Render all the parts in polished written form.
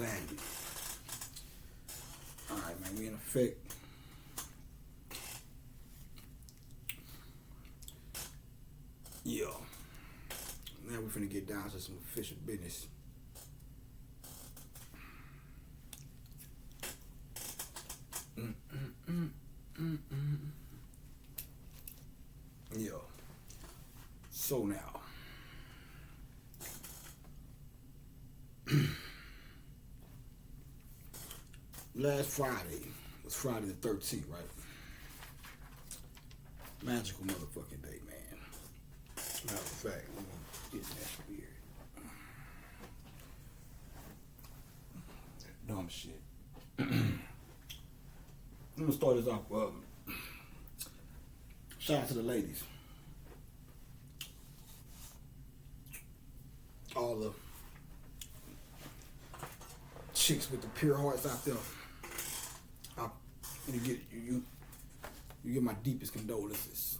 anxiety. Alright, man, we in effect. Yeah. Now we're finna get down to some official business. Yeah. So now. Last Friday was Friday the 13th, right? Magical motherfucking day, man. Matter of fact, let me get that weird. Dumb shit. I'm gonna start this off. Shout out to the ladies. All the chicks with the pure hearts out there. You get my deepest condolences.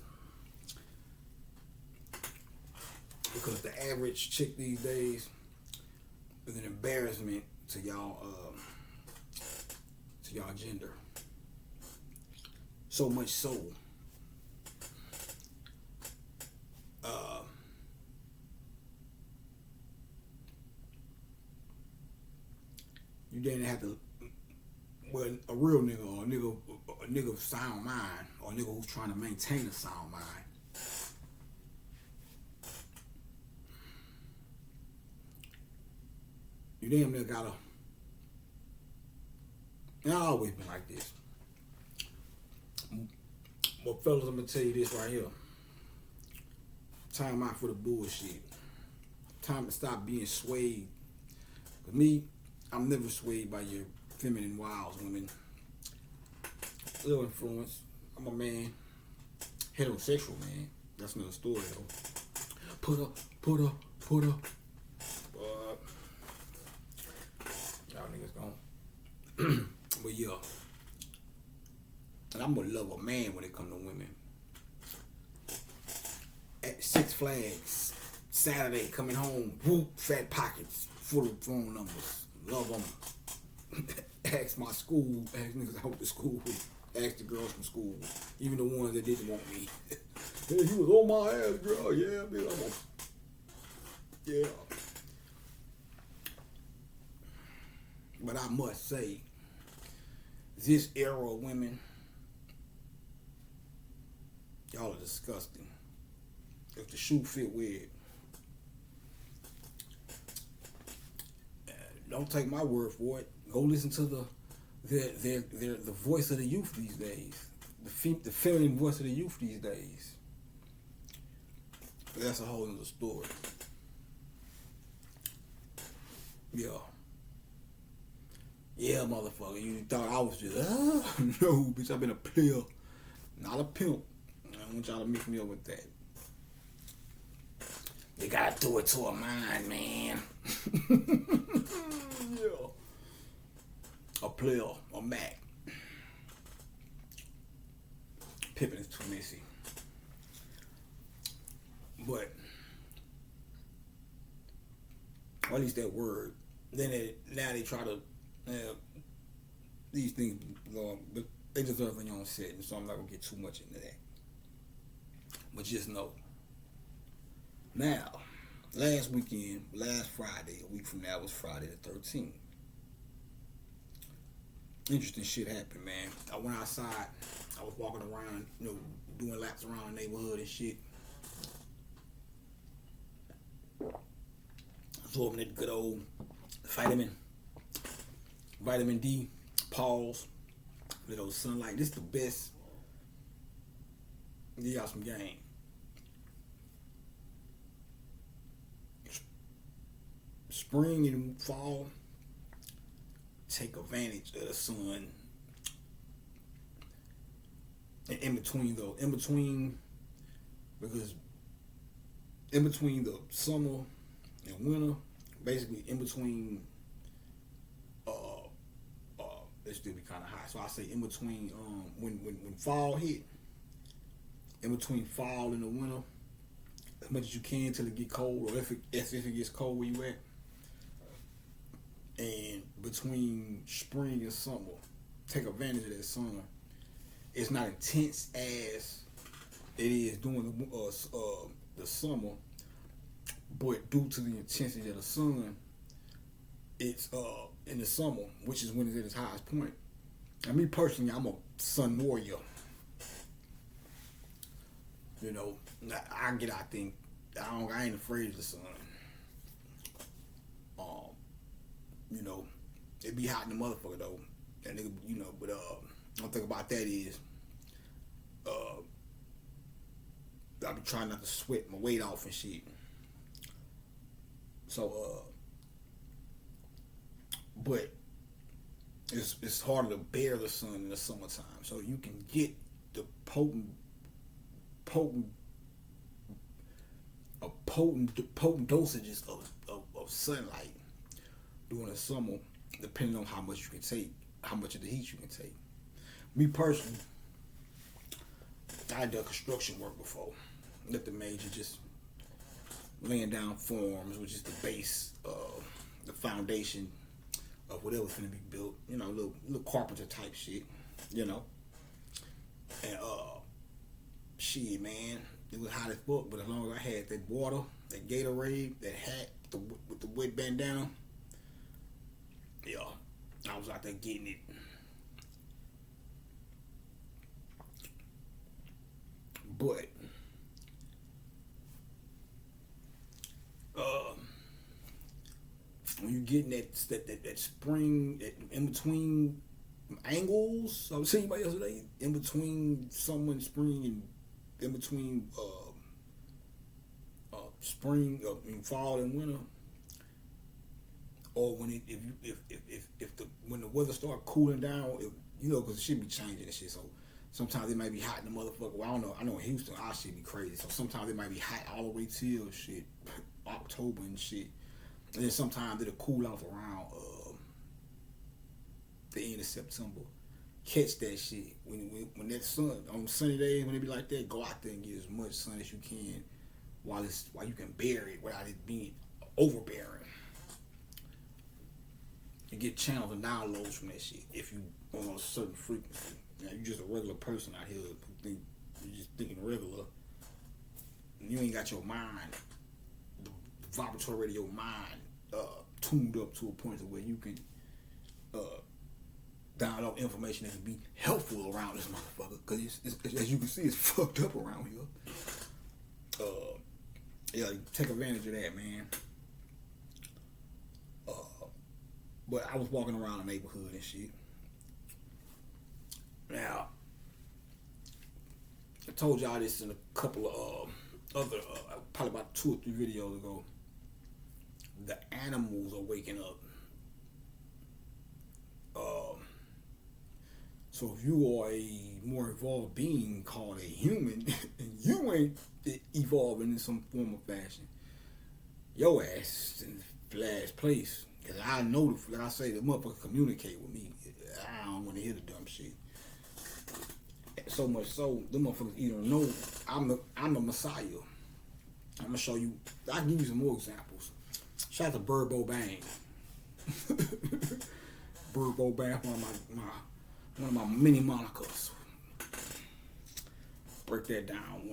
Because the average chick these days is an embarrassment to y'all gender. So much so. You didn't have to. Well, a real nigga or a nigga of sound mind or a nigga who's trying to maintain a sound mind. You damn near gotta. And I've always been like this. But fellas, I'm gonna tell you this right here. Time out for the bullshit. Time to stop being swayed. For me, I'm never swayed by your feminine wiles, women. Little influence. I'm a man. Heterosexual man. That's another story though. Put up. Y'all niggas gone. But yeah. And I'm gonna love a man when it come to women. At Six Flags, Saturday, coming home, whoop, fat pockets, full of phone numbers. Love them. Ask my school, ask niggas I went to school with, ask the girls from school, even the ones that didn't want me. Hey, you was on my ass, girl. Yeah, bitch, I'm on. Yeah. But I must say, this era of women, y'all are disgusting. If the shoe fit weird, don't take my word for it. Go listen to the voice of the youth these days. The feminine voice of the youth these days. But that's a whole other story. Yeah. Yeah, motherfucker. You thought I was just, no, bitch, I've been a player, not a pimp. I don't want y'all to mix me up with that. You gotta do it to a mind, man. Yeah. A player, a Mac. Pippin is too messy. But, or at least that word. Then now they try to, these things, but they deserve their own setting, so I'm not gonna get too much into that. But just know. Now, last Friday, a week from now was Friday the 13th. Interesting shit happened, man. I went outside. I was walking around, doing laps around the neighborhood and shit. Absorbing that good old vitamin D, pause, little sunlight. This is the best. Give y'all some game. Spring and fall, take advantage of the sun. And in between because in between the summer and winter, basically in between, it still be kind of hot. So I say in between, when fall hit, in between fall and the winter, as much as you can till it get cold, or if it gets cold where you at. And between spring and summer. Take advantage of that sun. It's not intense as it is during the summer, but due to the intensity of the sun, it's in the summer, which is when it's at its highest point. And me personally, I'm a sun warrior. You know, I get out there. I ain't afraid of the sun. You know, it be hot in the motherfucker though. That nigga, you know, but one thing about that is, I be trying not to sweat my weight off and shit. So, but it's harder to bear the sun in the summertime. So you can get the potent dosages of sunlight during the summer, depending on how much you can take, how much of the heat you can take. Me personally, I done construction work before. Nothing major, just laying down forms, which is the base, the foundation of whatever's gonna be built. You know, little carpenter type shit. You know, and shit, man, it was hot as fuck. But as long as I had that water, that Gatorade, that hat with the wet bandana, yeah, I was out there getting it. But when you getting that spring in between angles, I was saying about yesterday, in between summer and spring, and in between spring, fall and winter, or when when the weather start cooling down, you know, because it should be changing and shit. So sometimes it might be hot in the motherfucker. Well, I don't know. I know in Houston, our shit be crazy. So sometimes it might be hot all the way till shit October and shit. And then sometimes it'll cool off around the end of September. Catch that shit when that sun on sunny days, when it be like that, go out there and get as much sun as you can while you can bear it without it being overbearing. You get channels and downloads from that shit if you on a certain frequency. Now you just a regular person out here who think you just thinking regular. You ain't got your mind, the vibratory rate of your mind tuned up to a point to where you can download information that can be helpful around this motherfucker. Because as you can see, it's fucked up around here. Yeah, take advantage of that, man. But I was walking around the neighborhood and shit. Now, I told y'all this in a couple of other, probably about 2 or 3 videos ago. The animals are waking up. So if you are a more evolved being called a human, and you ain't evolving in some form or fashion, your ass is in the last place. Because I know, like I say, the motherfucker communicate with me. I don't want to hear the dumb shit. So much so, the motherfuckers either know I'm the Messiah. I'm gonna show you. I can give you some more examples. Shout out to Burbo Bang. Burbo Bang, one of my mini monikers. Break that down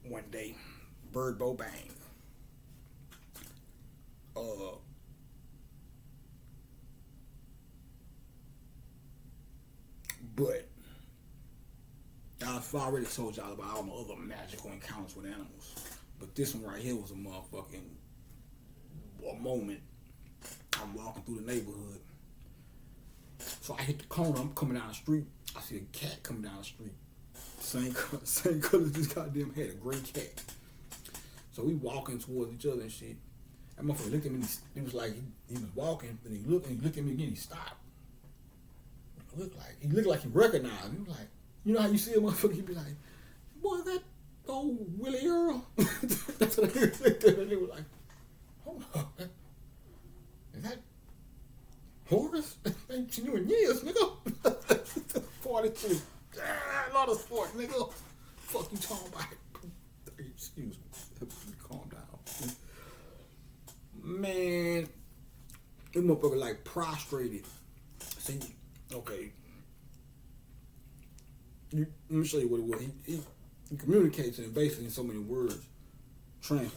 one day. Burbo Bang. But I've already told y'all about all my other magical encounters with animals. But this one right here was a moment. I'm walking through the neighborhood. So I hit the corner, I'm coming down the street. I see a cat coming down the street. Same color as this goddamn head, a gray cat. So we walking towards each other and shit. That motherfucker looked at me, he was like, he was walking, and he looked at me again, he stopped. He looked like he recognized me. He was like, you know how you see a motherfucker, he be like, boy, that old Willie Earl. That's what he looked at, and he was like, hold up, is that Horace? Ain't seen you in years, nigga. 42. A lot of sport, nigga. Fuck you talking about? Excuse me. Calm down. Man, this motherfucker like prostrated See, okay. Let me show you what it was. He communicates in basically in so many words. Translate.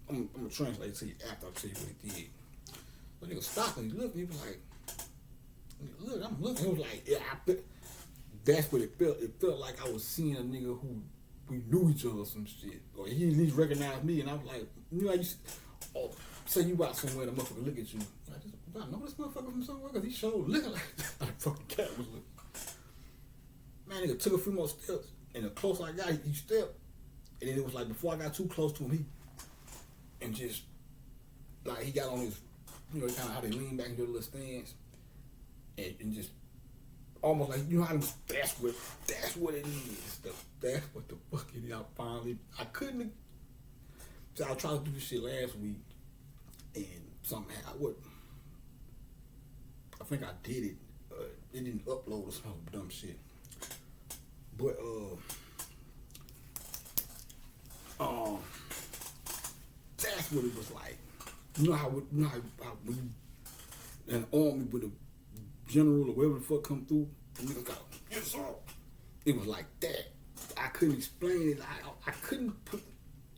I'm gonna translate it to you after I tell you what he did. But nigga stopped and he looked and he was like, look, I'm looking. He was like, yeah, that's what it felt. It felt like I was seeing a nigga who we knew each other or some shit. Or he at least recognized me and I was like, you know, say you out somewhere and the motherfucker look at you. I know this motherfucker from somewhere because he showed looking like the fucking cat was looking. Man, nigga took a few more steps and the closer I got, he stepped. And then it was like before I got too close to him, and just like he got on his, you know, kind of how they lean back into a little stance, and just almost like, you know how that's what it is. That's what the fuck it is. I couldn't. So I was trying to do this shit last week, and something I think I did it. It didn't upload or some dumb shit, but that's what it was like. You know how when you an army with a general or whatever the fuck come through, and niggas go, yes sir. It was like that. I couldn't explain it. I couldn't put.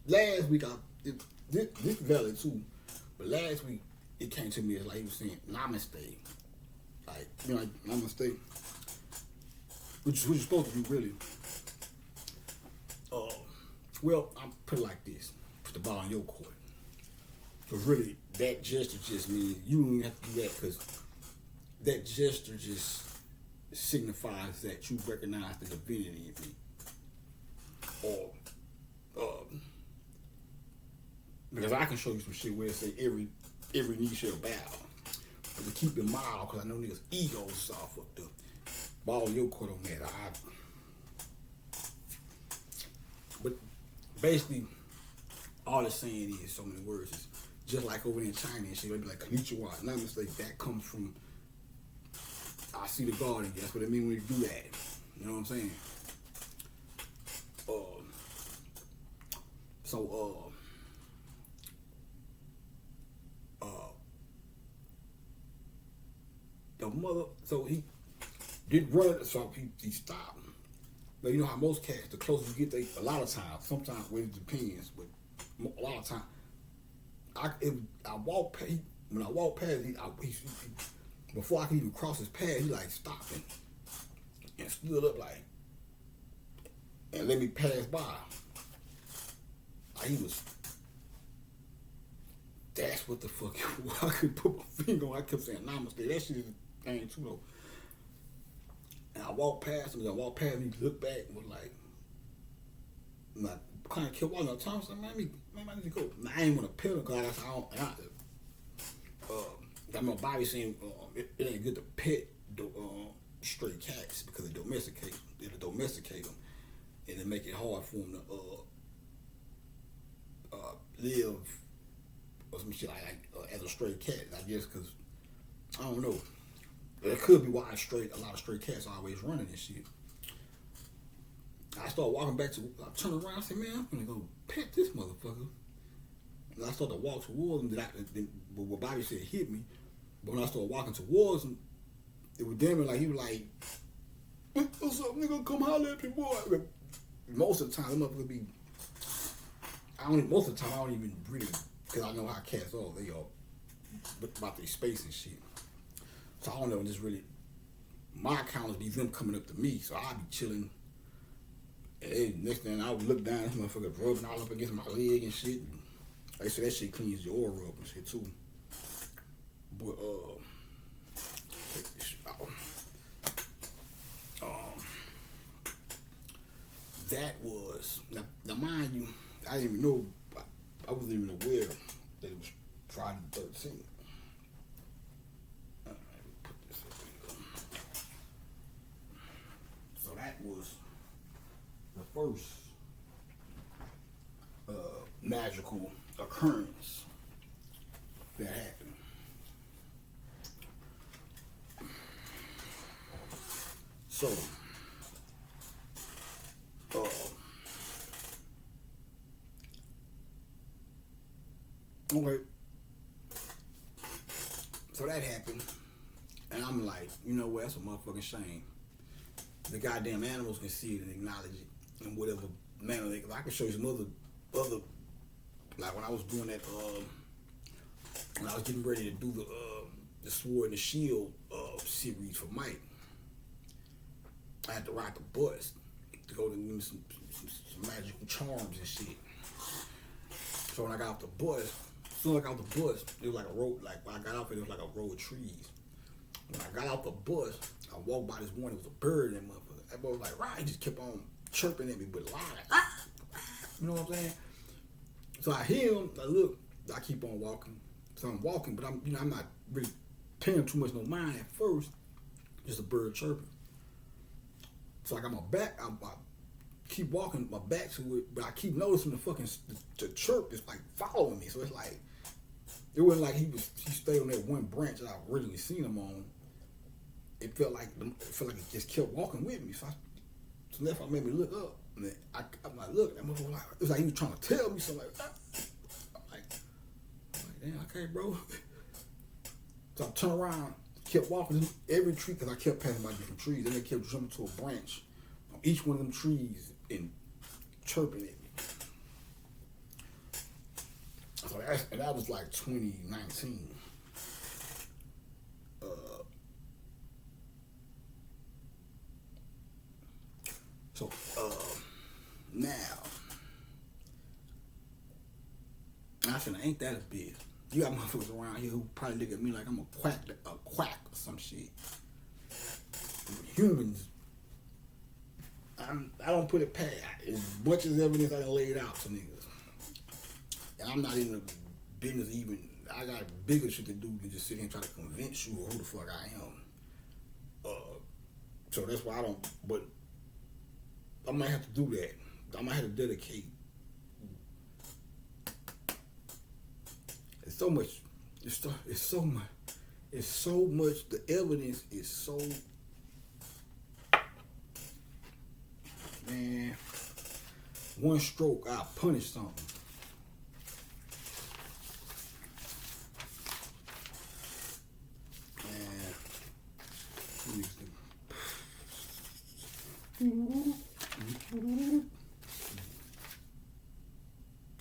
Last week this valid too, but last week it came to me as like he was saying namaste, like, you know, like namaste, which you're supposed to be really. Well, I'll put it like this: put the ball in your court. Because really, that gesture just means you don't even have to do that, because that gesture just signifies that you recognize the divinity in me. Or, because I can show you some shit where it say every knee shall bow. But to keep it mild, because I know niggas' egos is all fucked up. Ball in your court on that. But basically, all it's saying is so many words. Is just like over in China and shit, they'll be like, konnichiwa, namaste. That comes from, I see the God in you. That's what it means when you do that. You know what I'm saying? The mother, so he did run, so he stopped. But you know how most cats, the closer you get, a lot of times, sometimes, well, it depends, but a lot of times, I walked past, when I walked past, before I could even cross his path, he like stopped and stood up like, and let me pass by. Like he was, that's what the fuck it was. I couldn't put my finger on. I kept saying namaste. That shit is a thing too though. And I walked past him, he looked back and was like kind of kept walking. Tom said, man, I need to go. Now, I ain't want to pill him because I remember Bobby saying it ain't good to pet stray cats because they domesticate them, and it make it hard for them to live or some shit like as a stray cat. I guess because I don't know. It could be why a lot of stray cats are always running and shit. I started walking back I turned around and said, man, I'm gonna go pet this motherfucker. And I started to walk towards him. But what Bobby said hit me. But when I started walking towards him, it was damn it like he was like, what's up, nigga? Come holler at me, boy. Most of the time, the motherfucker be. I don't even really, because I know how cats are. They all about their space and shit. So I don't know. Just really, my account be them coming up to me. So I be chilling. And next thing I would look down, this motherfucker rubbing all up against my leg and shit. They say that shit cleans your aura up and shit too. But take this shit out. That was now mind you, I didn't even know. I wasn't even aware that it was Friday the 13th. Put this up here. So that was the first magical occurrence that happened. So, okay. So that happened. And I'm like, you know what? That's a motherfucking shame. The goddamn animals can see it and acknowledge it in whatever manner they. I can show you some other like when I was doing that. When I was getting ready to do the Sword and the Shield series for Mike, I had to ride the bus to go to do some magical charms and shit. So when I got off the bus, as soon as I got off the bus, it was like a road. Like when I got off it was like a row of trees. When I got off the bus, I walked by this one. It was a bird in that motherfucker. That boy was like, right, he just kept on chirping at me, but loud, like, you know what I'm saying? So I hear him. I look. I keep on walking. So I'm walking, but I'm not really paying too much no mind at first. Just a bird chirping. So I got my back. I keep walking my back to it, but I keep noticing the chirp is like following me. So it's like it wasn't like he stayed on that one branch that I originally seen him on. It felt like it just kept walking with me. So that's what made me look up. And then I'm like, look, that motherfucker, like, it was like he was trying to tell me something like that. I'm like, damn, okay, bro. So I turned around, kept walking every tree, because I kept passing by different trees. Then they kept jumping to a branch on each one of them trees and chirping at me. So that was like 2019. Now, I said, ain't that a bitch? You got motherfuckers around here who probably look at me like I'm a quack or some shit. Humans, I don't put it past. As much as evidence I done laid out to niggas. And I'm not in the business even. I got bigger shit to do than just sit here and try to convince you of who the fuck I am. So that's why I don't, but I might have to do that. I might have to dedicate. It's so much. The evidence is so. Man, one stroke, I'll punish something.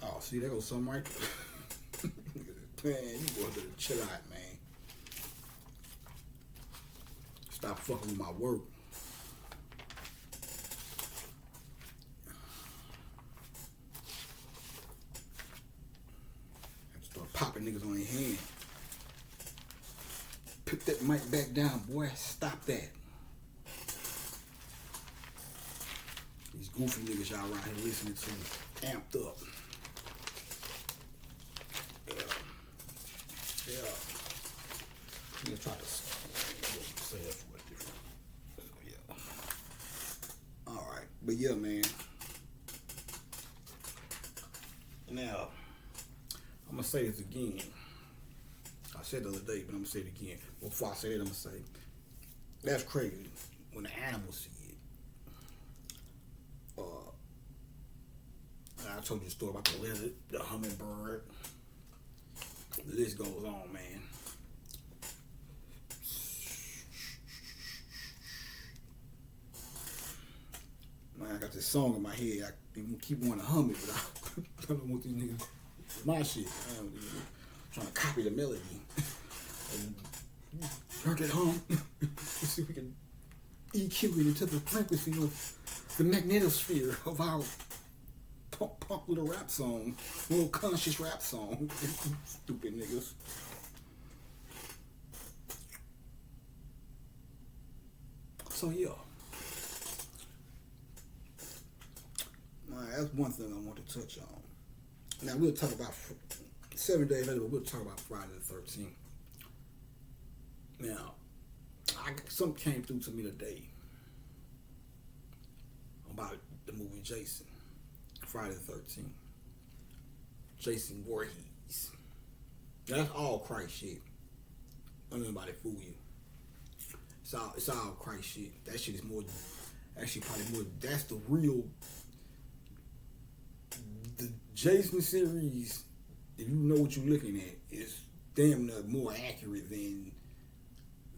Oh, see, there goes something right there. Man, you boys better chill out, man. Stop fucking with my work. Start popping niggas on their hand. Put that mic back down, boy. Stop that. These goofy niggas y'all around here listening to, amped up. Yeah. I'm gonna try to say that for a different. Yeah. All right, but yeah, man. Now, I'm gonna say this again. I said it the other day, but I'm gonna say it again. Before I say it, I'm gonna say that's crazy when the animals see it. I told you the story about the lizard, the hummingbird. The list goes on, man. Man, I got this song in my head. I even keep wanting to hum it, but I don't want these niggas. My shit. I'm trying to copy the melody. Heard that hum. Let's see if we can EQ it into the frequency of the magnetosphere of our punk little rap song, little conscious rap song. Stupid niggas. So yeah, that's one thing I want to touch on. Now we'll talk about 7 days later. We'll talk about Friday the 13th. Now, something came through to me today about the movie Jason. Friday the 13th. Jason Voorhees. Now, that's all Christ shit. Don't let anybody fool you. It's all Christ shit. That shit is more, actually probably more, that's the real, the Jason series, if you know what you're looking at, is damn near more accurate than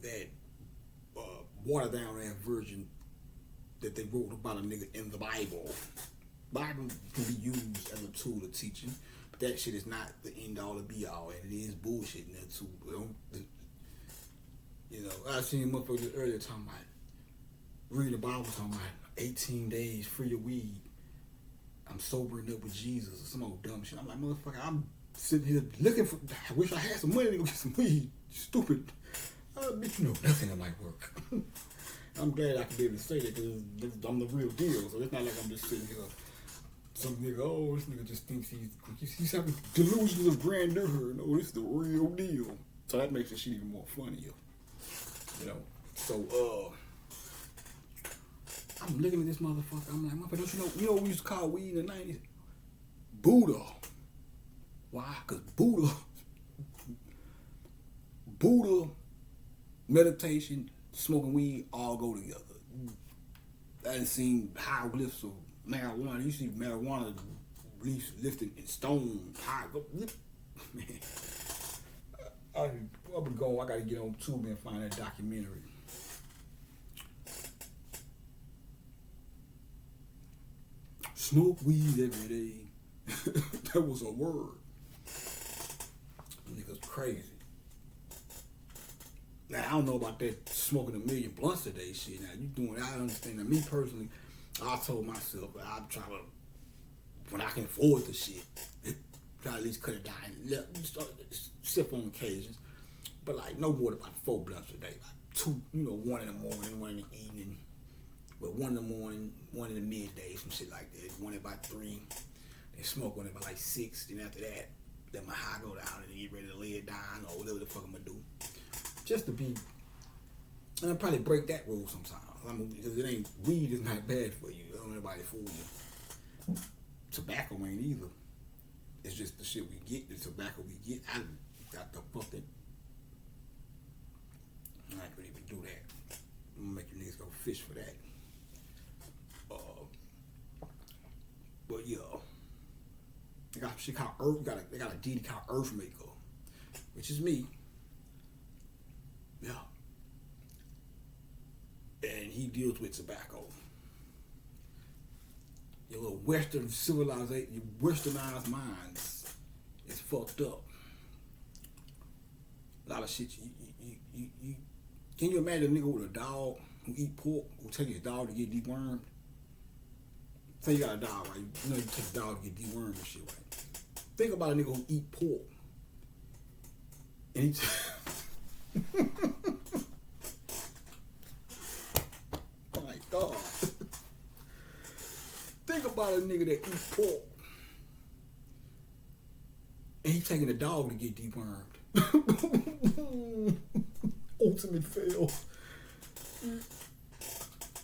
that water down that version that they wrote about a nigga in the Bible. Bible can be used as a tool of teaching, but that shit is not the end all to be all, and it is bullshit in that too. You know, I seen motherfuckers earlier talking about reading the Bible, talking about 18 days free of weed. I'm sobering up with Jesus or some old dumb shit. I'm like, motherfucker, I'm sitting here looking for. I wish I had some money to go get some weed. Stupid. Bitch, you know nothing of my work. I'm glad I can be able to say that because I'm the real deal. So it's not like I'm just sitting here. Some nigga, oh, this nigga just thinks he's having delusions of grandeur. No, this is the real deal. So that makes the shit even more funnier. You know. So I'm looking at this motherfucker. I'm like, motherfucker, don't you know what we used to call weed in the 90s? Buddha. Why? Because Buddha, meditation, smoking weed all go together. I done seen hieroglyphs of marijuana. You see marijuana leaves lifted in stone. Man, I've been going. I gotta get on YouTube and find that documentary. Smoke weed every day. That was a word. Niggas crazy. Now, I don't know about that smoking 1 million blunts a day shit. Now, you doing that, I understand. Now, me personally, I told myself that I'm trying to, when I can afford the shit, try to at least cut it down and sip on occasions. But, like, no more than about 4 blunts a day. Like 2, 1 in the morning, 1 in the evening. But 1 in the morning, 1 in the midday, some shit like that. 1 at about 3. Then smoke 1 at about like 6. Then after that, let my high go down and get ready to lay it down or whatever the fuck I'm gonna do. Just to be, and I'll probably break that rule sometimes. Because it ain't, weed is not bad for you. Don't let anybody fool you. Tobacco ain't either. It's just the shit we get, the tobacco we get. I got the fucking, I ain't gonna even do that. I'm gonna make you niggas go fish for that. But yeah, they got shit called Earth. They got a deity called Earthmaker, which is me. Yeah, and he deals with tobacco. Your little Western civilization, your westernized minds is fucked up. A lot of shit. You can you imagine a nigga with a dog who eat pork, who take his dog to get dewormed? Say you got a dog, right? You know you take a dog to get dewormed and shit, right? Think about a nigga who eat pork. And he my God. Think about a nigga that eat pork. And he taking a dog to get dewormed. Ultimate fail.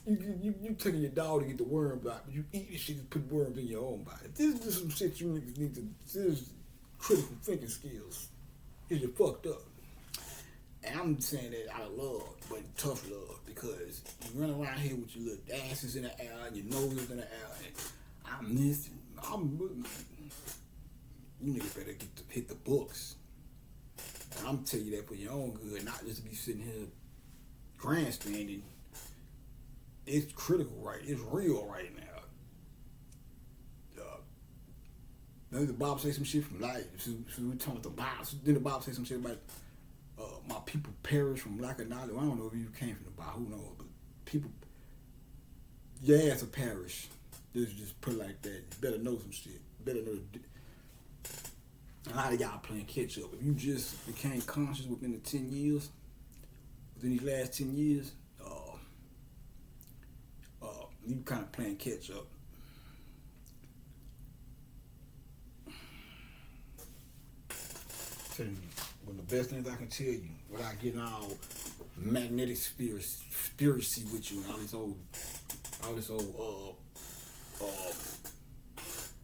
You taking your dog to get the worms out, but you eat this shit and put worms in your own body. This is just some shit you niggas need to. This is critical thinking skills. Because you're fucked up. And I'm saying that out of love, but tough love, because you run around here with your little asses in the air and your nose is in the air, and I'm this, you niggas better hit the books. And I'm telling you that for your own good, not just to be sitting here grandstanding. It's critical, right? It's real right now. Then the Bible say some shit from life. So we talking about the Bible. Then the Bible say some shit about my people perish from lack of knowledge. I don't know if you came from the Bible. Who knows? But people, your ass will perish. Just put it like that. You better know some shit. Better know. A lot of y'all playing catch up. If you just became conscious within the 10 years, within these last 10 years, you kind of playing catch up. One of the best things I can tell you, without getting all magnetic spiracy with you and all this old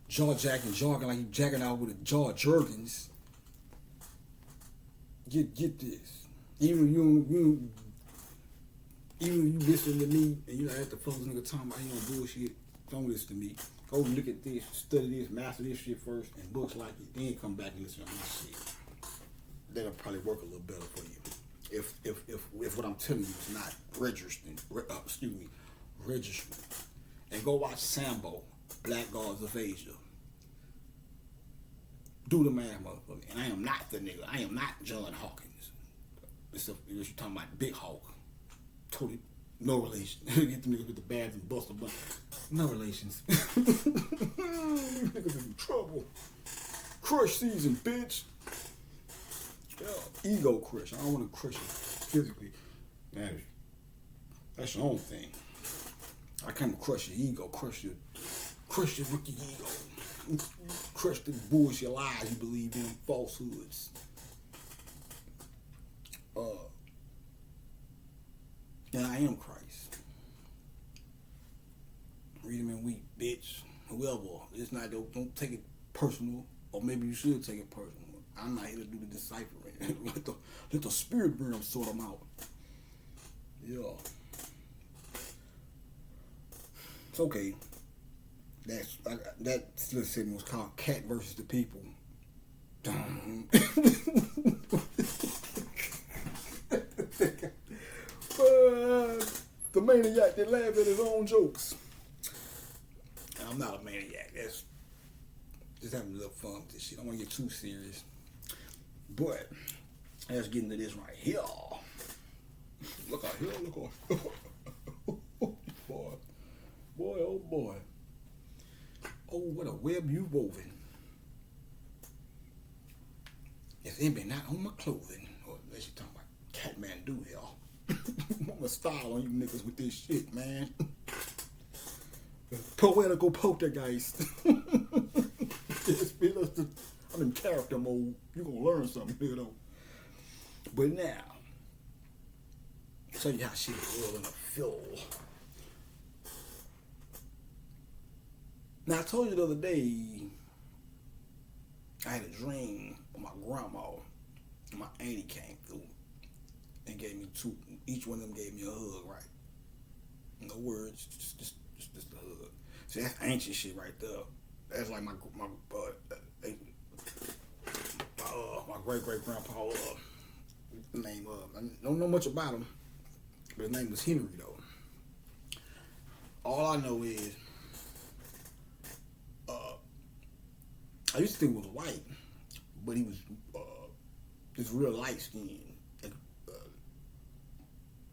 jaw jacking jargon like you jacking out with a jaw jerkins. Get this. Even you listen to me and you like, what the fuck is nigga talking about? He on bullshit. Don't listen to me. Go look at this, study this, master this shit first, and books like it. Then come back and listen to my shit. That'll probably work a little better for you. if what I'm telling you is not registering, registering, and go watch Sambo, Black Gods of Asia. Do the math, motherfucker. And I am not the nigga. I am not John Hawkins. You're talking about Big Hawk. Totally no relation. Get the niggas with the bags and bust a bunch. No relations. Niggas in trouble. Crush season, bitch. Yeah, ego crush. I don't want to crush you physically. Man, that's your own thing. I can't crush your ego. Crush your rookie ego. Crush the bullshit lies you believe in, falsehoods. And I am Christ. Read him in week, bitch. Whoever. It's not, don't take it personal, or maybe you should take it personal. I'm not here to do the deciphering. let the spirit realm sort them out. Yeah. It's okay. That segment was called Cat versus the People. The maniac that laughs at his own jokes. I'm not a maniac. That's just having a little fun with this shit. I don't want to get too serious. But let's get into this right here. Look out here. Look out. Boy, oh boy. Oh, what a web you've woven. It's envy not on my clothing. Or unless you're talking about Catmandu here. I'm gonna style on you niggas with this shit, man. Poetical poltergeist. I'm in character mode. You're gonna learn something here though. But now, I'll tell you how shit is real in a feel. Now I told you the other day I had a dream of my grandma and my auntie came through and gave me two. Each one of them gave me a hug, right? No words, just a hug. See, that's ancient shit right there. That's like my great grandpa. Name I don't know much about him, but his name was Henry though. All I know is I used to think he was white, but he was just real light skinned.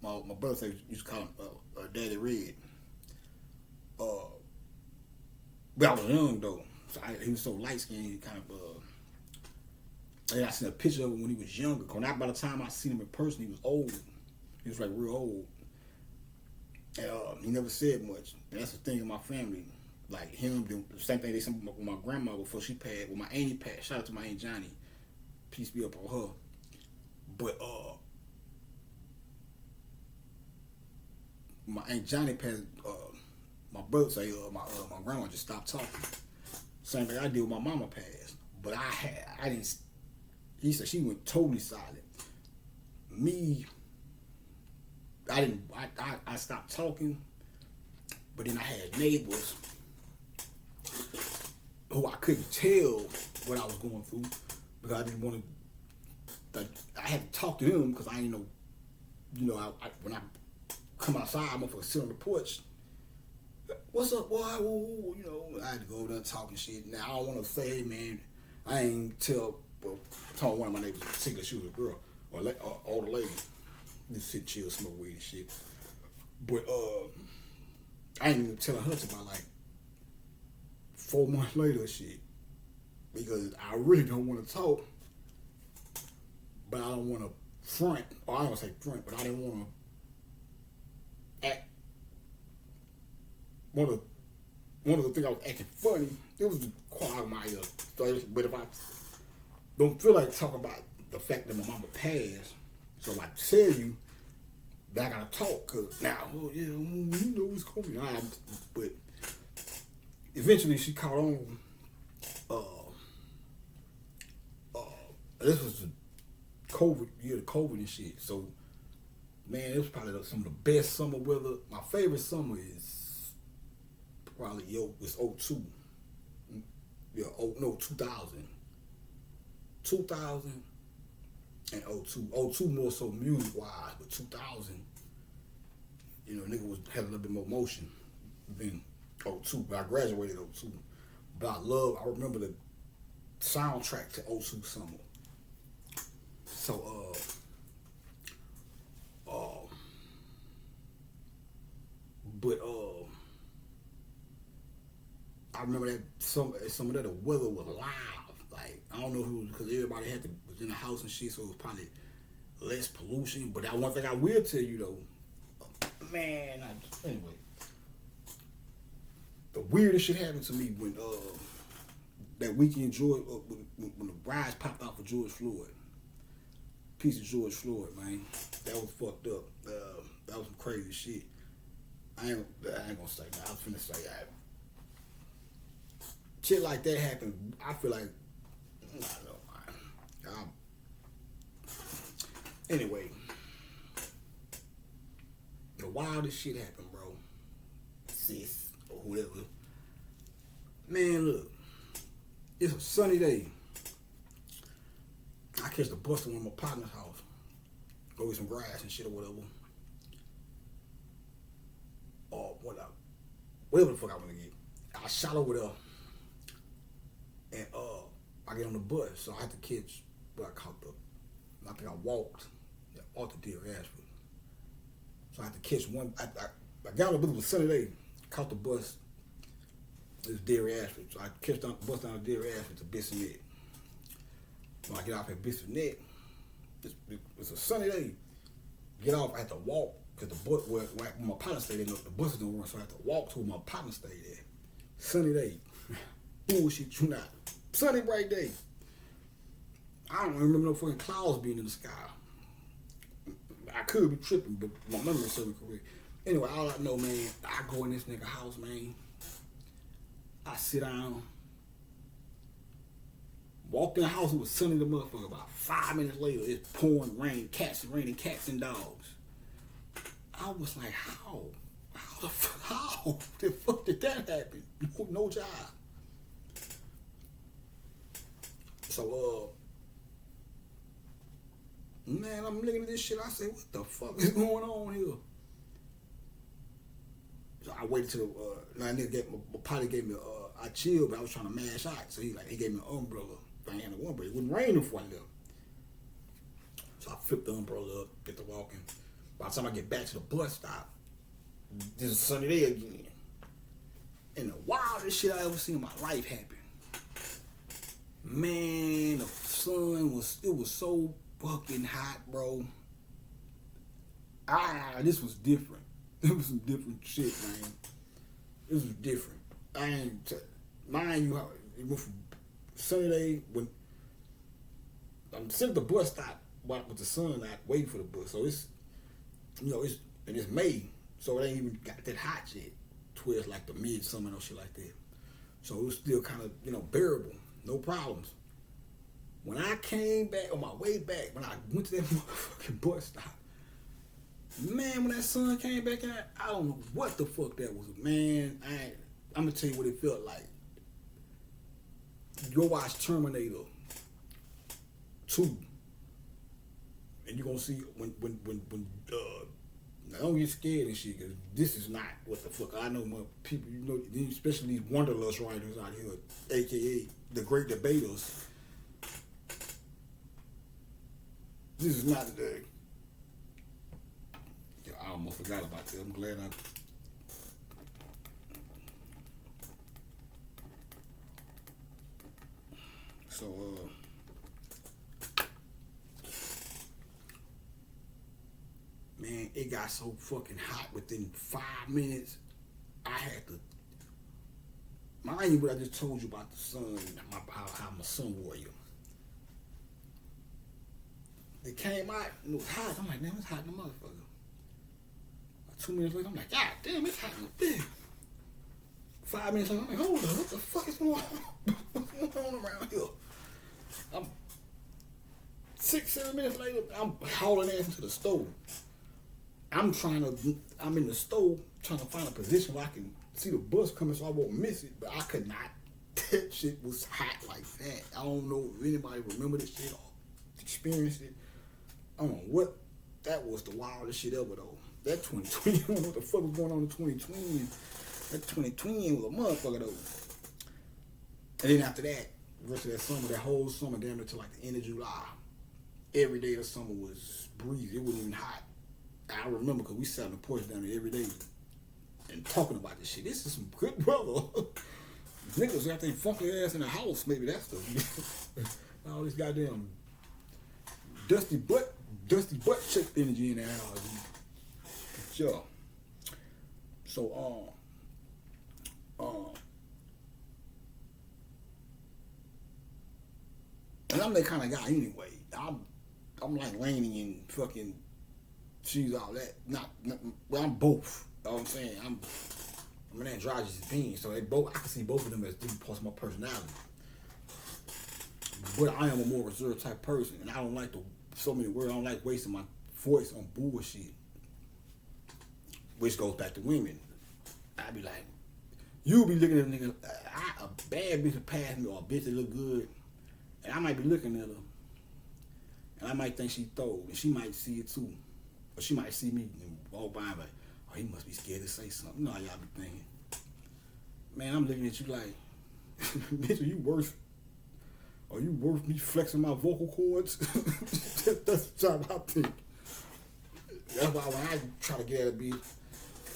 My brother used to call him Daddy Red. But I was young though, so he was so light skinned. He kind of and I seen a picture of him when he was younger. Cause not by the time I seen him in person, he was old. He was like real old. And he never said much. And that's the thing in my family. Like him, the same thing they said with my grandma before she passed. With my auntie passed. Shout out to my Aunt Johnny. Peace be up on her. But my Aunt Johnny passed. My brother say my grandma just stopped talking. Same thing I did with my mama passed. But I didn't. He said she went totally silent. Me, I didn't. I stopped talking. But then I had neighbors who I couldn't tell what I was going through because I didn't want to. Like, I had to talk to them because I didn't know. You know, when I come outside, I'm gonna sit on the porch. What's up, boy? You know, I had to go over there talking shit. Now I don't want to say, man, I ain't tell one of my neighbors, particularly she was a girl or older lady, just sit chill, smoke weed and shit. But I ain't even telling her till about like 4 months later, shit, because I really don't want to talk, but I don't want to front, or I don't want to say front, but I didn't want to act. One of the things I was acting funny, it was the quiet of my ear. But if I don't feel like talking about the fact that my mama passed, so I tell you that I gotta talk, cause now, oh yeah, you know it's coming. But eventually she caught on. This was the COVID year, the COVID and shit. So man, it was probably some of the best summer weather. My favorite summer is probably it's 02. Yeah, 2000. 2000 and '02 more so music wise, but 2000, nigga had a little bit more motion than '02. But I graduated '02. But I remember the soundtrack to '02 summer. So I remember that some of that the weather was live. Like I don't know who, because everybody was in the house and shit, so it was probably less pollution. But that one thing I will tell you though, man. Anyway, the weirdest shit happened to me when that weekend when the rise popped out for George Floyd. Piece of George Floyd, man. That was fucked up. That was some crazy shit. I ain't gonna say that. I was finna say that. Shit like that happened. I feel like I don't know, man. Anyway, the wildest shit happened, bro. Sis or whoever. Man, look, it's a sunny day. I catch the bus to one of my partner's house. Go get some grass and shit or whatever. Or whatever the fuck I want to get. I shot over there. And I get on the bus, so I had to catch. But I think I walked to Deer Ashford. So I had to catch one. I got on the bus. It was a sunny day. Caught the bus. It was Deer Ashford. So I catch the bus down to Deer Ashford to Bissonnette. When I get off at Bissonnette, it was a sunny day. Get off, I had to walk because the bus where my partner stayed there. The bus didn't run, so I had to walk to where my partner stayed there. Sunny day. Bullshit, you not. Sunny bright day. I don't remember no fucking clouds being in the sky. I could be tripping, but my memory is serving correct. Anyway, all I know, man, I go in this nigga house, man. I sit down. Walked in the house, it was sunny the motherfucker. About 5 minutes later, it's pouring rain, raining cats and dogs. I was like, how the fuck did that happen? No job. So, man, I'm looking at this shit. I say, what the fuck is going on here? So I waited till my potty gave me I chilled, but I was trying to mash out. So he gave me an umbrella. I ain't had no umbrella. It wasn't raining before I left. So I flipped the umbrella up, get to walking. By the time I get back to the bus stop, this is a sunny day again. And the wildest shit I ever seen in my life happened. Man, the sun was so fucking hot, bro. This was different. It was some different shit, man. This was different. Mind you, it went from sunny day when I'm sitting at the bus stop with the sun out waiting for the bus. So it's May, so it ain't even got that hot yet. Towards like the midsummer or shit like that. So it was still kind of bearable. No problems. When I came back, on my way back, when I went to that motherfucking bus stop, man, when that sun came back out, I don't know what the fuck that was. Man, I'm going to tell you what it felt like. Go watch Terminator 2. And you're going to see when don't get scared and shit, because this is not what the fuck. I know my people, especially these wanderlust writers out here, a.k.a. the great debaters. This is not the... I almost forgot about that. I'm glad So, man, it got so fucking hot within 5 minutes. I had to... Mind you, what I just told you about the sun, how I'm a sun warrior. It came out and it was hot. I'm like, damn, it's hot in the motherfucker. 2 minutes later, I'm like, God damn, it's hot in the bitch. 5 minutes later, I'm like, hold on, what the fuck is going on? What's going on around here? I'm 6-7 minutes later, I'm hauling ass into the stove. I'm in the stove trying to find a position where I can see the bus coming so I won't miss it, but I could not. That shit was hot like that. I don't know if anybody remember this shit or experienced it. I don't know what, that was the wildest shit ever though. That 2020, I don't know what the fuck was going on in 2020. That 2020 was a motherfucker though. And then after that, the rest of that summer, that whole summer, damn it to like the end of July, every day of the summer was breezy. It wasn't even hot. I remember because we sat on the porch down there every day and talking about this shit. This is some good weather. Niggas got their funky ass in the house. Maybe that's the all this goddamn dusty butt check energy in the house. Sure. So and I'm that kind of guy anyway. I'm like Laney and fucking she's all that. Well, I'm both. You know what I'm saying? I'm an androgynous being, so I can see both of them as different parts of my personality. But I am a more reserved type person, and I don't like so many words. I don't like wasting my voice on bullshit. Which goes back to women. I be like, you be looking at a nigga, a bad bitch will pass me or a bitch that look good, and I might be looking at her, and I might think she throw, and she might see it too, or she might see me and walk by and like, oh, he must be scared to say something. You know how y'all be thinking. Man, I'm looking at you like, bitch, are you worth me flexing my vocal cords? That's how I think. That's why when I try to get at a bitch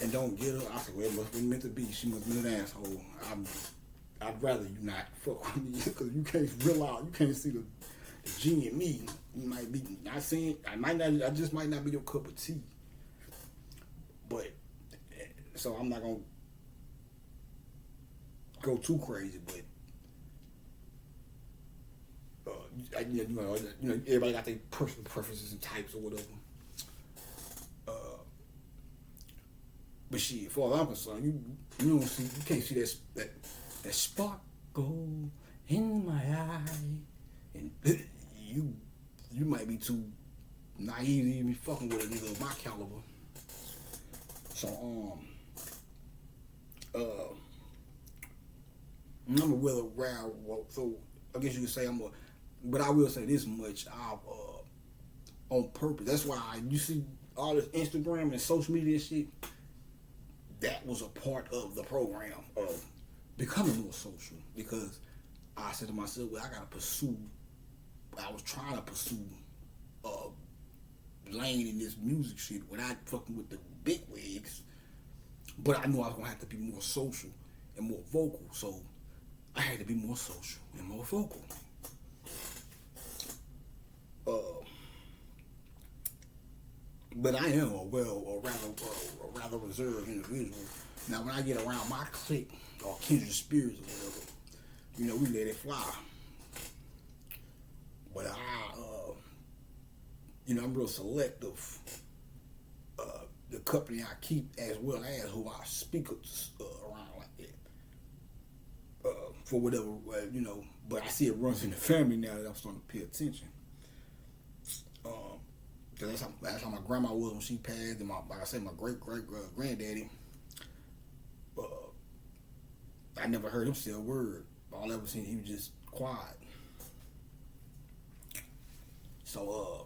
and don't get her, I say, well, it must be meant to be. She must be an asshole. I'd rather you not fuck with me because you can't realize, you can't see the G in me. You might be not saying, I just might not be your cup of tea. But so I'm not gonna go too crazy, but you know, everybody got their personal preferences and types or whatever. But shit, as far as I'm concerned, you can't see that sparkle in my eye, and you might be too naive to even be fucking with a nigga of my caliber. So I'm a well-rounded. So I guess you could say but I will say this much: on purpose. That's why you see all this Instagram and social media shit. That was a part of the program of becoming more social, because I said to myself, well, I was trying to pursue lane in this music shit without fucking with the big wigs, but I knew I was gonna have to be more social and more vocal, so I had to be more social and more vocal. But I am a rather reserved individual. Now, when I get around my clique or kindred spirits or whatever, we let it fly. But I'm real selective. The company I keep, as well as who I speak around like that. For whatever, but I see it runs in the family now that I'm starting to pay attention. Cause that's how my grandma was when she passed, and like I said, my great granddaddy. I never heard him say a word. All I ever seen, he was just quiet. So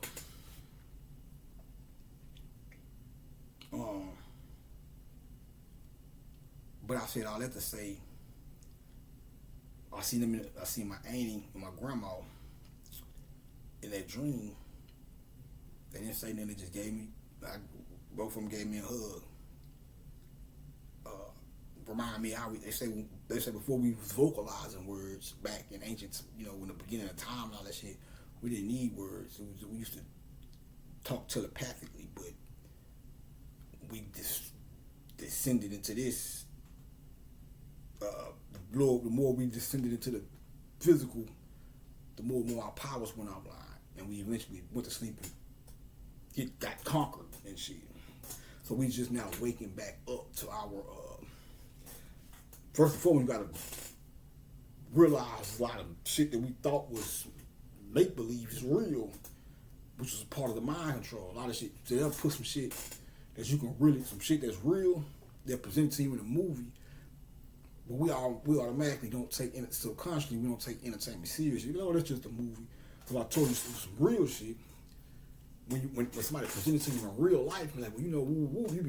but I said all that to say, I seen my auntie and my grandma in that dream. They didn't say nothing. They just gave me. Both of them gave me a hug. Remind me how they say before we was vocalizing words back in ancient, in the beginning of time and all that shit, we didn't need words. We used to talk telepathically, but we just descended into this. The more we descended into the physical, the more our powers went offline, and we eventually went to sleep and got conquered and shit. So we just now waking back up to our first and foremost, we gotta realize a lot of shit that we thought was make believe is real, which was part of the mind control. A lot of shit. So they'll put some shit that you can some shit that's real, they'll present to you in a movie. But we automatically don't take subconsciously we don't take entertainment seriously. That's just a movie. So I told you some real shit. when somebody presents to you in real life, like, well, you know, woo woo, you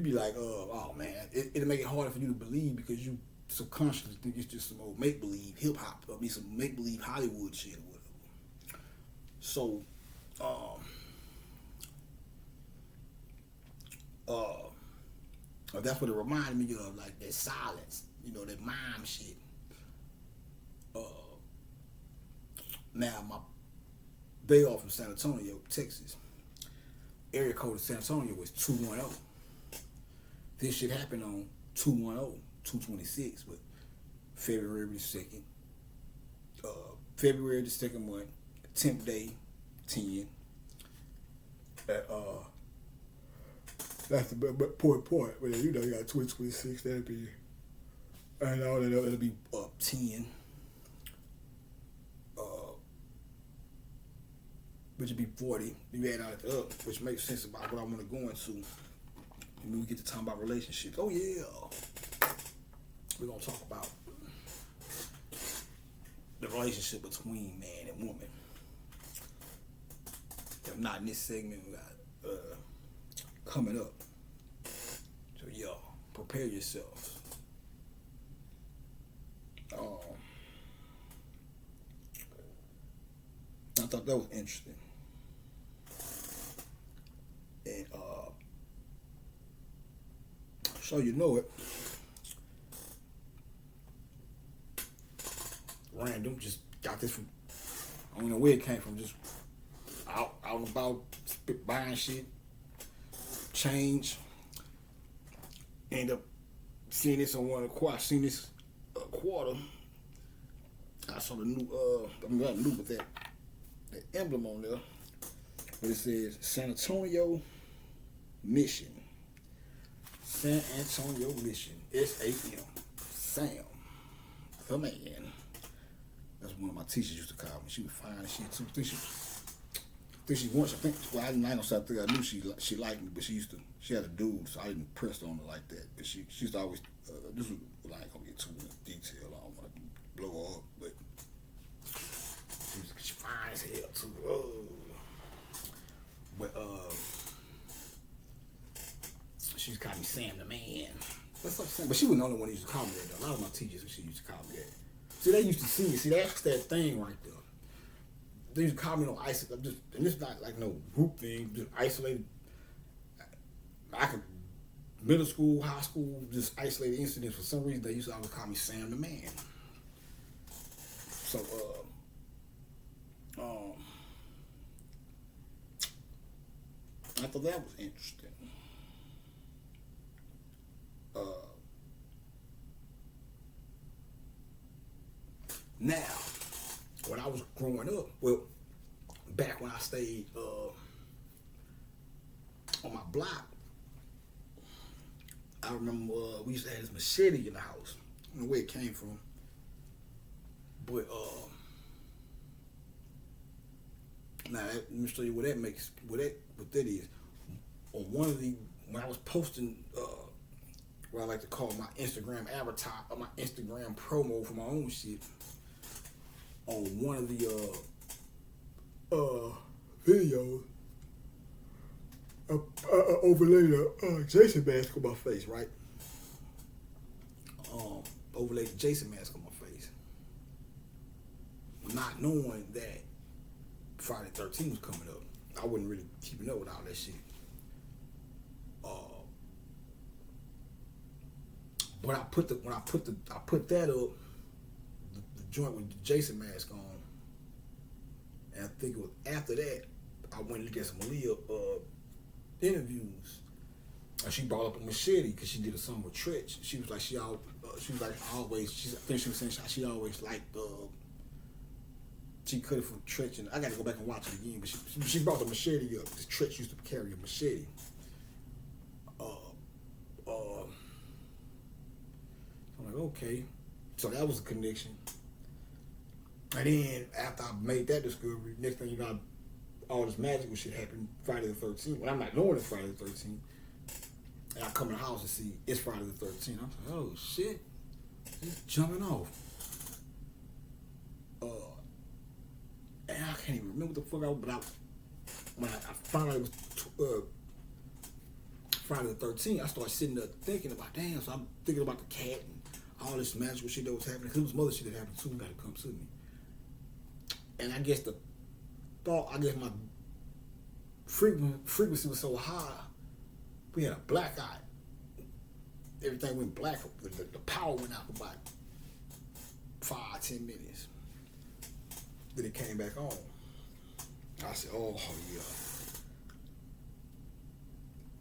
be like, oh man, it'll make it harder for you to believe because you subconsciously think it's just some old make believe hip hop, or some make believe Hollywood shit or whatever. So, that's what it reminded me of, like that silence, you know, that mime shit. Now my day off from San Antonio, Texas. Area code of San Antonio was 210. This shit happened on 210, 226, but February the 2nd. February the 2nd month, 10th day, 10. That's the point. But you know, you got 2026, that'll be, and all that, it'll be 10. Which would be 40. You add all that up, which makes sense about what I want to go into. And when we get to talking about relationships, oh yeah, we're gonna talk about the relationship between man and woman. If not in this segment, we got coming up. So y'all, prepare yourselves. I thought that was interesting. And so you know it. Random, just got this from, I don't know where it came from, just out and about, buying shit, change. End up seeing this on one of the quarter. Seen this quarter. I saw the new, not new, but that emblem on there. But it says San Antonio Mission. San Antonio Mission. S-A-M. Sam. The man. That's one of my teachers used to call me. She was fine and shit too. Well, I ain't gonna say I knew she liked me, but she had a dude, so I didn't press on her like that. But she used to always, this was, well, I ain't gonna get too much detail. I don't want to blow her up, but she's fine as hell too. But she used to call me Sam the man. That's what I'm saying. But she wasn't the only one who used to call me that. A lot of my teachers, she used to call me that. See, they used to see me. See, that's that thing right there. They used to call me no isolated, and it's not like no group thing, just isolated. I could, middle school, high school, just isolated incidents. For some reason, they used to always call me Sam the man. So, I thought that was interesting. Now, when I was growing up, well, back when I stayed on my block, I remember we used to have this machete in the house. I don't know where it came from, but now let me show you what that makes. What that is. On one of the, when I was posting what I like to call my Instagram avatar or my Instagram promo for my own shit, on one of the videos, overlaid a Jason mask on my face, right? Overlaid the Jason mask on my face, not knowing that Friday the 13th was coming up. I wasn't really keeping up with all that shit. But I put that up, the joint with the Jason mask on, and I think it was after that I went and looked at some Aaliyah interviews, and she brought up a machete because she did a song with Tretch. She was like always. I think she was saying she always liked. She cut it from Tretch, and I got to go back and watch it again. But she brought the machete up because Tretch used to carry a machete. I'm like, okay, so that was a connection. And then after I made that discovery, next thing you know, all this magical shit happened Friday the 13th. When I'm not knowing it's Friday the 13th, and I come in the house and see it's Friday the 13th. I'm like, oh shit, it's jumping off. can't even remember what the fuck I was, but when I finally was Friday the 13th, I started sitting there thinking about, damn, so I'm thinking about the cat and all this magical shit that was happening, because it was some other shit that happened too, got to come to me. And I guess my frequency was so high, we had a blackout. Everything went black, the power went out for about 5-10 minutes. Then it came back on. I said, oh yeah.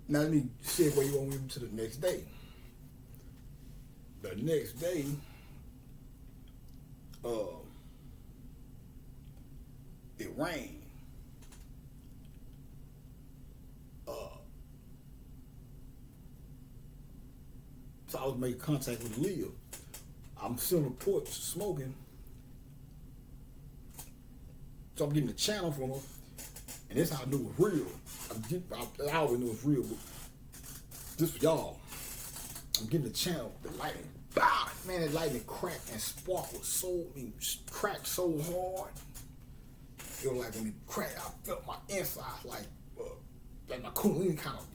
Now let me segue you on to the next day. The next day, it rained. So I was making contact with Leah. I'm sitting on the porch smoking. So I'm getting the channel from her. And that's how I knew it was real. I always knew it was real, but this for y'all. I'm getting the channel, the lightning. Bah! Man, that lightning cracked and sparkled cracked so hard. It was like when it cracked, I felt my insides like my Kundalini kind of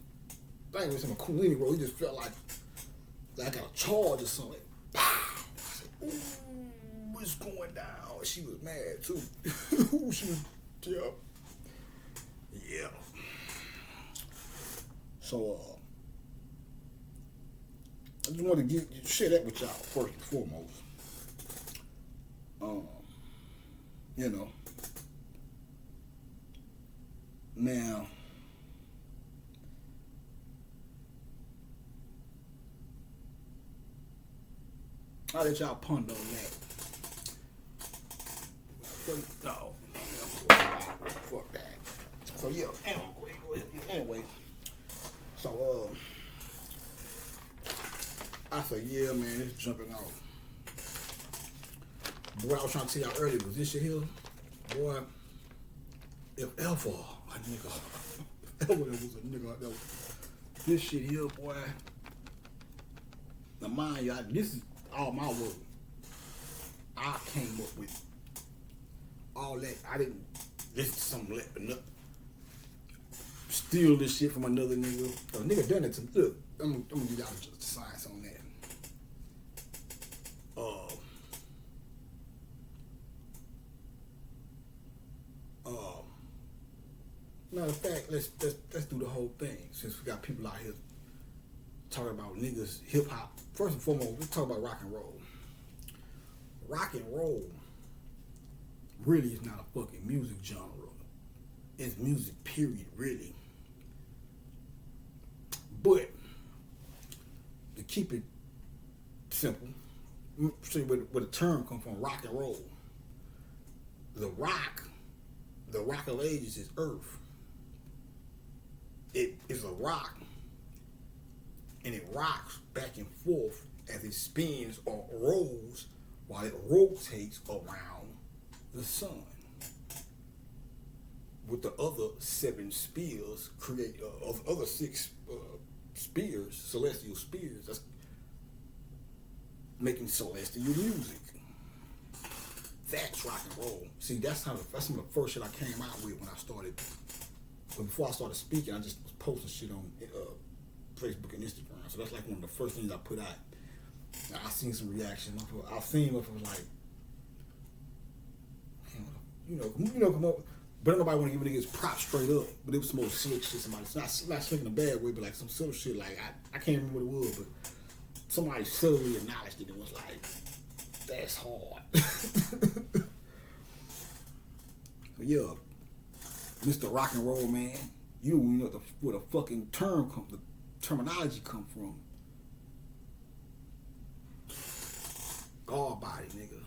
thing was in my Kundalini roll. It just felt like I got a charge or something. Bah! I said, ooh, it's going down. She was mad too. She was, yeah. So, I just wanted to share that with y'all first and foremost. You know. Now, I'll let y'all ponder on that. No, fuck that. So yeah, anyway. So I said, yeah, man, it's jumping off. What I was trying to tell y'all earlier was this shit here, boy. If ever a nigga, there was a nigga out there, this shit here, boy. Now mind you, this is all my work. I came up with all that. I didn't listen to some steal this shit from another nigga. A nigga done it to me. Look, I'm gonna give y'all just the science on that. Matter of fact, let's do the whole thing, since we got people out here talking about niggas, hip hop. First and foremost, let's talk about rock and roll. Rock and roll really is not a fucking music genre. It's music, period, really. But to keep it simple, see where the term comes from, rock and roll. The rock of ages is earth. It is a rock, and it rocks back and forth as it spins or rolls while it rotates around the sun. With the other 7 spheres other 6 spheres, celestial spheres, that's making celestial music. That's rock and roll. See, that's some of the first shit I came out with when I started. But before I started speaking, I just was posting shit on Facebook and Instagram. So that's like one of the first things I put out. Now, I seen some reaction. I seen if it was like, come up. But nobody want to give niggas props straight up. But it was some more slick shit. It's not slick in a bad way, but like some subtle shit. Like I can't remember what it was, but somebody subtly acknowledged it. It was like, that's hard. But yeah, Mr. Rock and Roll Man, you know where the fucking the terminology come from. Guard body, nigga.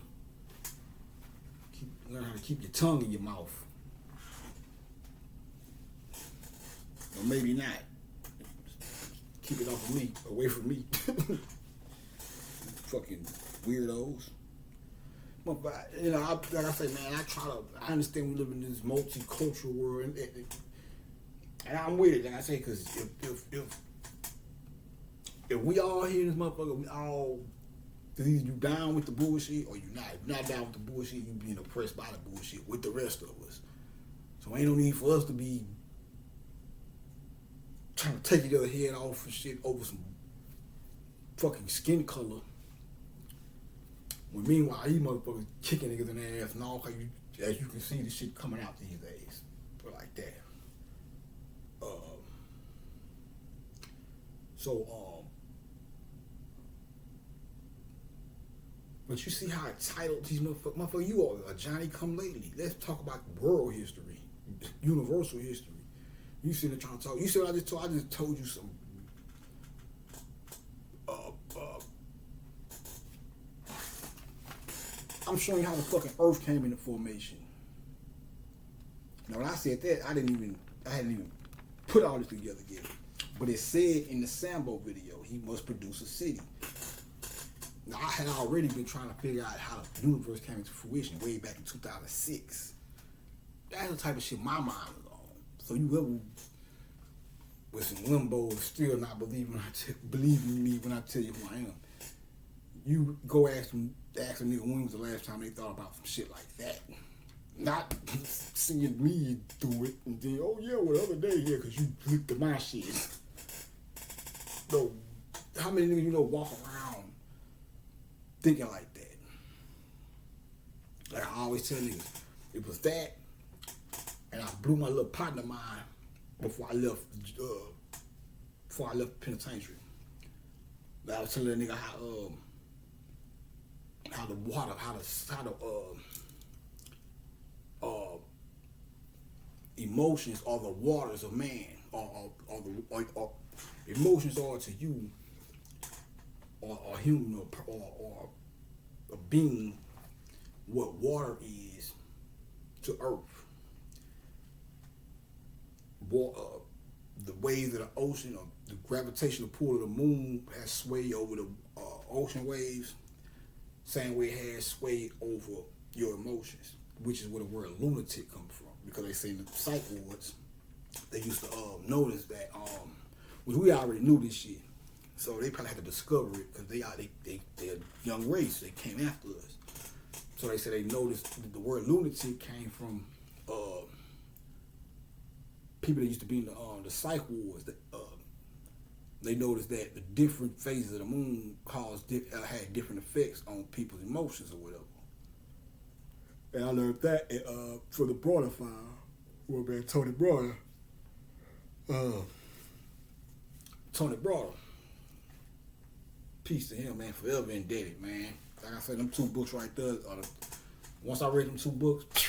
Learn how to keep your tongue in your mouth. Or maybe not. Keep it off of me, away from me. Fucking weirdos. But, like I say, man, I understand we live in this multicultural world, and I'm with it, like I say, because if we all here in this motherfucker, we all, either you down with the bullshit or you not. If you're not down with the bullshit, you being oppressed by the bullshit with the rest of us. So ain't no need for us to be trying to take each other head off and shit over some fucking skin color. When meanwhile, these motherfuckers kicking niggas in the ass and all, as you can see, the shit coming out these days. But like that. But you see how entitled these motherfuckers, you are a Johnny come lately. Let's talk about world history, universal history. You sitting there trying to talk. You see what I just told? I just told you some. I'm showing you how the fucking Earth came into formation. Now when I said that, I hadn't even put all this together yet. But it said in the Sambo video, he must produce a city. Now I had already been trying to figure out how the universe came into fruition way back in 2006. That's the type of shit my mind was on. So you ever with some limbo still not believing me when I tell you who I am, you go ask a nigga when was the last time they thought about some shit like that. Not seeing me do it and then, oh yeah, well the other day, yeah, because you looked at my shit. So, how many niggas you know walk around thinking like that? Like I always tell niggas, it was that, and I blew my little partner of mine before I left the penitentiary. I was telling that nigga how the water, emotions are the waters of man, or emotions are to you, or a human, or a being, what water is to earth. The waves of the ocean, or the gravitational pull of the moon has sway over the ocean waves, same way it has sway over your emotions, which is where the word lunatic comes from. Because they say in the psych wards, they used to notice that, which we already knew this shit, so they probably had to discover it because they're a young race. They came after us, so they said they noticed that the word lunatic came from people that used to be in the psych wards. They noticed that the different phases of the moon had different effects on people's emotions or whatever. And I learned that for the Broader file, well, man, Tony Broader. Tony Broader. Peace to him, man. Forever indebted, man. Like I said, them 2 books right there. Once I read them 2 books,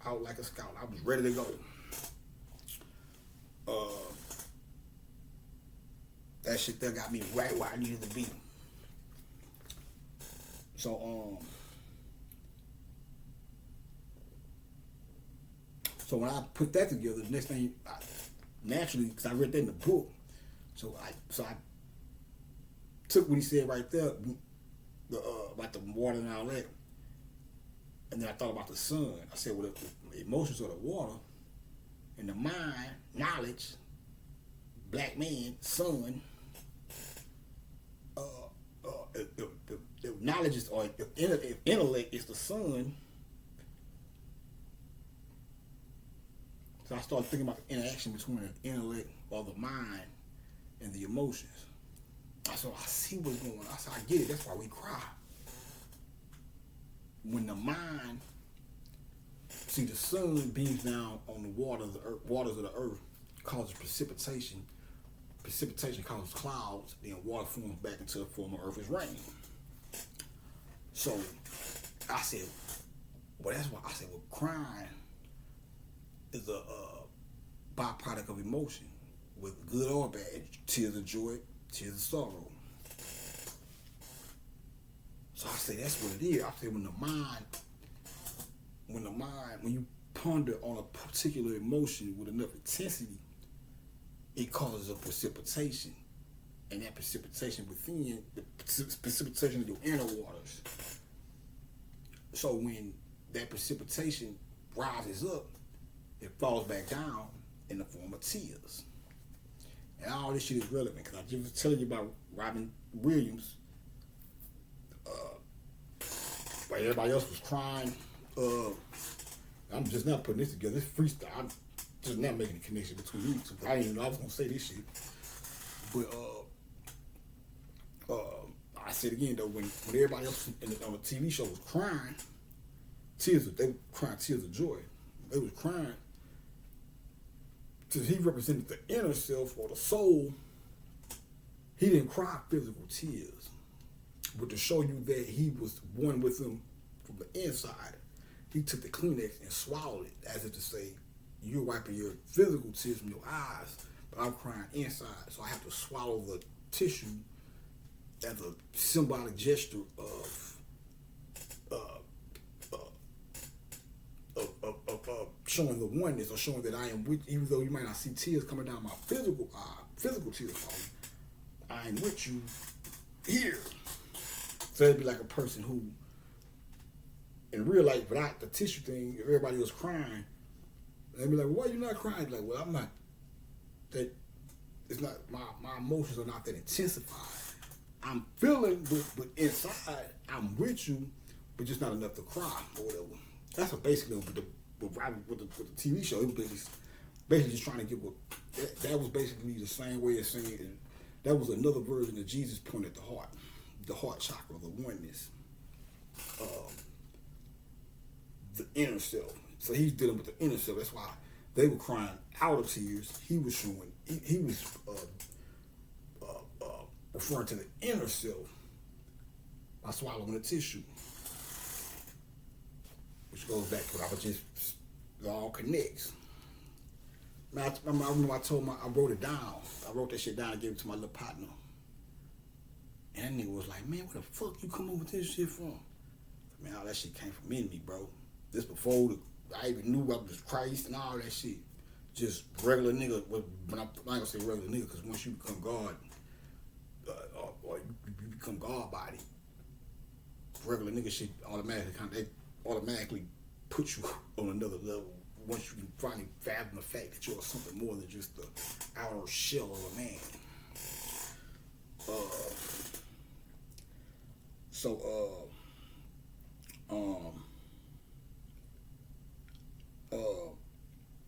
I was like a scout. I was ready to go. That shit there got me right where I needed to be. So when I put that together, the next thing, naturally, because I read that in the book, so I took what he said right there, about the water and all that, and then I thought about the sun. I said, well, the emotions are the water, and the mind, knowledge, black man, sun, the knowledge is, or if intellect is the sun. So I started thinking about the interaction between the intellect or the mind and the emotions. I see what's going on. I said, I get it. That's why we cry. When the mind, see, the sun beams down on the waters of the earth, causes precipitation. Precipitation causes clouds, then water forms back into the form of earth as rain. So I said, well, that's why I said, well, crying is a byproduct of emotion, with good or bad, tears of joy, tears of sorrow. So I say that's what it is. I say when you ponder on a particular emotion with enough intensity, it causes a precipitation, and that precipitation within the precipitation of your inner waters. So when that precipitation rises up, it falls back down in the form of tears. And all this shit is relevant because I just was telling you about Robin Williams. While everybody else was crying, I I'm just not putting this together. It's freestyle. I'm just not making a connection between you two. I didn't even know I was gonna say this shit. But I said again though, when everybody else on the TV show was crying, they were crying tears of joy. They was crying because he represented the inner self or the soul. He didn't cry physical tears, but to show you that he was one with them from the inside, he took the Kleenex and swallowed it as if to say, you're wiping your physical tears from your eyes, but I'm crying inside, so I have to swallow the tissue as a symbolic gesture of showing the oneness, or showing that I am with, even though you might not see tears coming down my physical tears falling, I am with you here. So it'd be like a person who, in real life, without the tissue thing, if everybody was crying, they'd be like, well, why are you not crying? Like, well, I'm not, that, it's not, my emotions are not that intensified. I'm feeling, but inside, I'm with you, but just not enough to cry, or whatever. That's what basically with the TV show, it was basically just trying to get what, that was basically the same way of saying it. That was another version of Jesus pointing at the heart chakra, the oneness, the inner self. So he's dealing with the inner self. That's why they were crying out of tears. He was showing, he was referring to the inner self by swallowing the tissue, which goes back to what I was just, it all connects. Man, I remember I wrote it down. I wrote that shit down and gave it to my little partner. And that nigga was like, man, where the fuck you come up with this shit from? Man, all that shit came from in me, bro. This before I even knew I was Christ and all that shit. Just regular nigga. But I'm not gonna say regular nigga, because once you become God, or you become God body, regular nigga shit automatically put you on another level. Once you can finally fathom the fact that you're something more than just the outer shell of a man.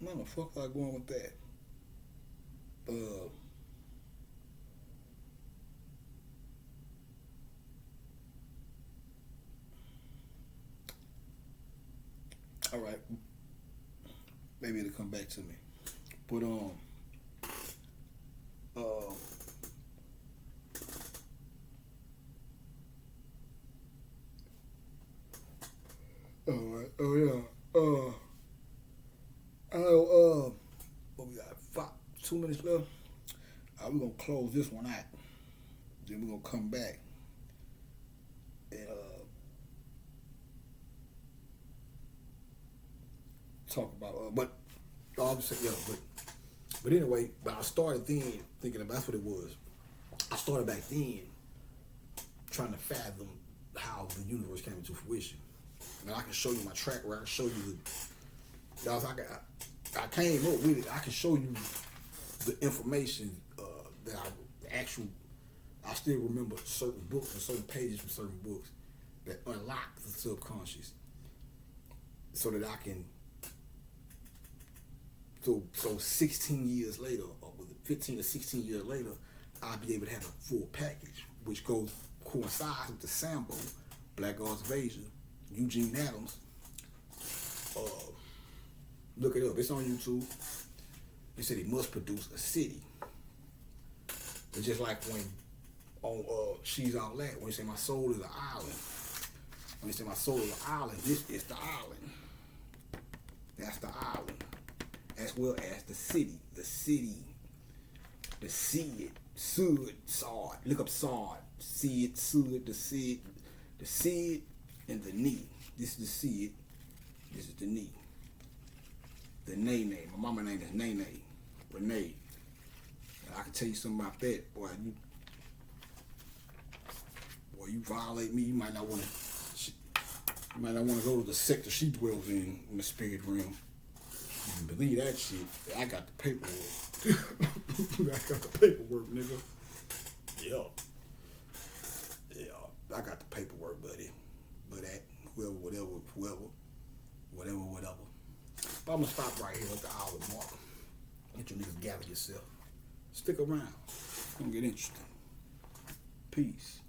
Where the fuck am I going with that? All right. Maybe it'll come back to me. But all right. Oh yeah. What we got? 2 minutes left. We're gonna close this one out. Then we're gonna come back and talk about. But obviously, yeah. But anyway. But I started then thinking about, that's what it was. I started back then trying to fathom how the universe came into fruition. And I can show you my track where I can show you I came up with it. I can show you the information that I still remember certain books and certain pages from certain books that unlock the subconscious, so that I can. So 16 years later, or 15 to 16 years later, I'll be able to have a full package, which coincides with the Sambo, Black Gods of Asia, Eugene Adams. Look it up. It's on YouTube. They said he must produce a city. It's just like when on She's All That, when you say my soul is an island. When you say my soul is an island, this is the island. That's the island. As well as the city. The city. The Sid. Sud. Sod. Look up Sod. Sid. Sud. The Sid. The Sid and the knee. This is the Sid. This is the knee. The Nene. My mama's name is Nene. Renee. I can tell you something about that, boy. You violate me, you might not want to go to the sector she dwells in the spirit realm. You can believe that shit. I got the paperwork. I got the paperwork, nigga. Yeah. I got the paperwork, buddy. But that whoever. I'm gonna stop right here at the hour mark. Let you niggas gather yourself. Stick around. It's gonna get interesting. Peace.